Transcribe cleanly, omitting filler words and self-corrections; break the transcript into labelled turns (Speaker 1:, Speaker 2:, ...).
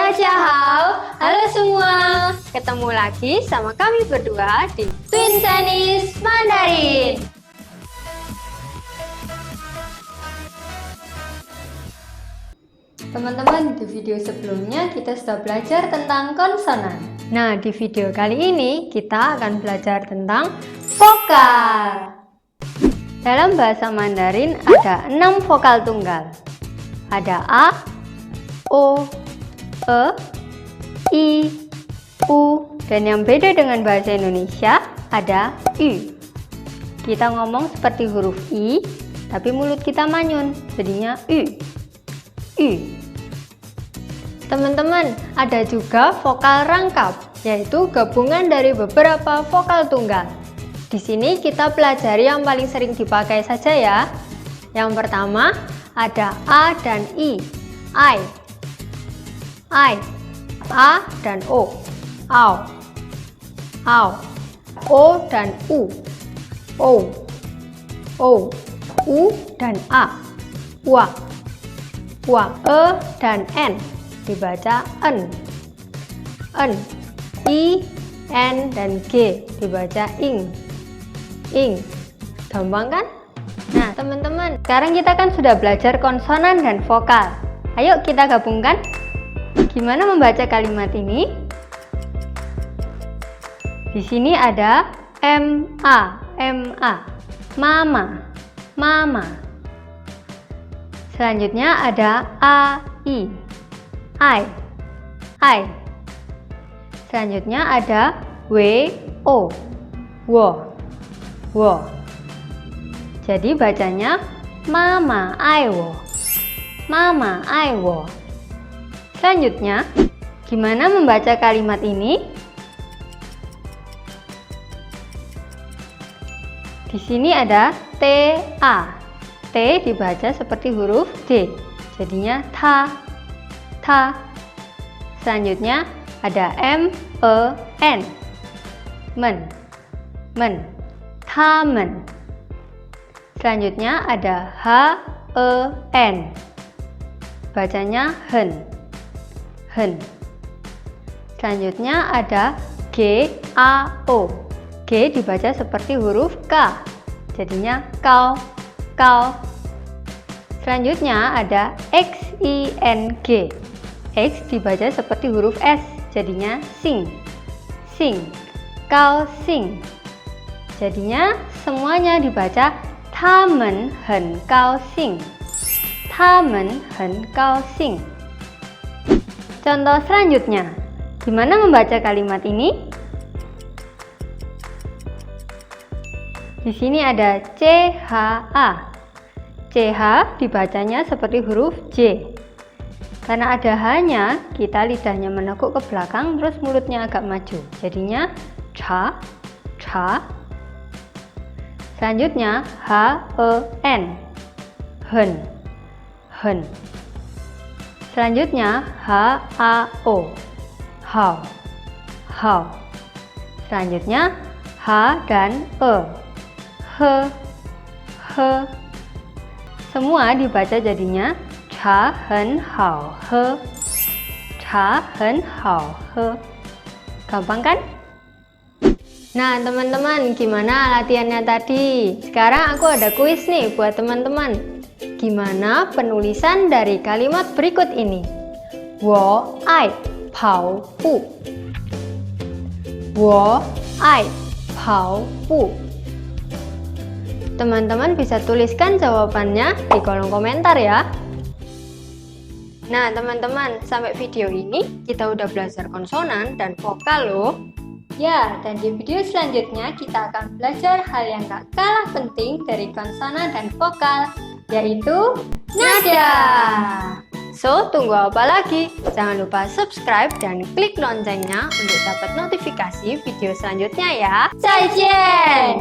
Speaker 1: Halo semua, ketemu lagi sama kami berdua di Twin Chinese Mandarin. Teman-teman, di video sebelumnya kita sudah belajar tentang konsonan. Nah, di video kali ini kita akan belajar tentang vokal. Dalam bahasa Mandarin ada 6 vokal tunggal. Ada A, O, E, I, U, dan yang beda dengan bahasa Indonesia ada U. Kita ngomong seperti huruf I, tapi mulut kita manyun, jadinya U. U. Teman-teman, ada juga vokal rangkap, yaitu gabungan dari beberapa vokal tunggal. Di sini kita pelajari yang paling sering dipakai saja ya. Yang pertama ada A dan I. I. A dan O. Au. Au. O dan U. O. O. U dan A. Wa. Wa. E dan N dibaca en. En. I, N dan G dibaca ing. Ing. Gampang kan? Nah teman-teman, sekarang kita kan sudah belajar konsonan dan vokal. Ayo kita gabungkan. Gimana membaca kalimat ini? Di sini ada MA, MA, mama, mama. Selanjutnya ada AI, I. Selanjutnya ada WO, wo. Jadi bacanya mama aiwo, mama aiwo. Selanjutnya, gimana membaca kalimat ini? Di sini ada TA. T dibaca seperti huruf D, jadinya ta, ta. Selanjutnya ada MEN, men, tamen. Selanjutnya ada HEN, bacanya hen. Selanjutnya ada GAO. G dibaca seperti huruf K, jadinya kau. Selanjutnya ada XING. X dibaca seperti huruf S, jadinya sing. Kau sing. Jadinya semuanya dibaca tamen hen kau sing. Tamen hen kau sing. Contoh selanjutnya, gimana membaca kalimat ini? Di sini ada CHA. CH dibacanya seperti huruf J. Karena ada H-nya, kita lidahnya menekuk ke belakang, terus mulutnya agak maju. Jadinya cha. Selanjutnya HEN, hen. Selanjutnya HAO, how. Selanjutnya H dan E, he. Semua dibaca jadinya cha hen hao he. Cha hen hao he. Gampang kan? Nah teman-teman, gimana latihannya tadi? Sekarang aku ada kuis nih buat teman-teman. Gimana penulisan dari kalimat berikut ini? Wo ai pao bu. Wo ai pao bu. Teman-teman bisa tuliskan jawabannya di kolom komentar ya. Nah teman-teman, sampai video ini kita udah belajar konsonan dan vokal loh. Ya, dan di video selanjutnya kita akan belajar hal yang gak kalah penting dari konsonan dan vokal, yaitu nada. So, tunggu apa lagi? Jangan lupa subscribe dan klik loncengnya untuk dapat notifikasi video selanjutnya ya. 再见!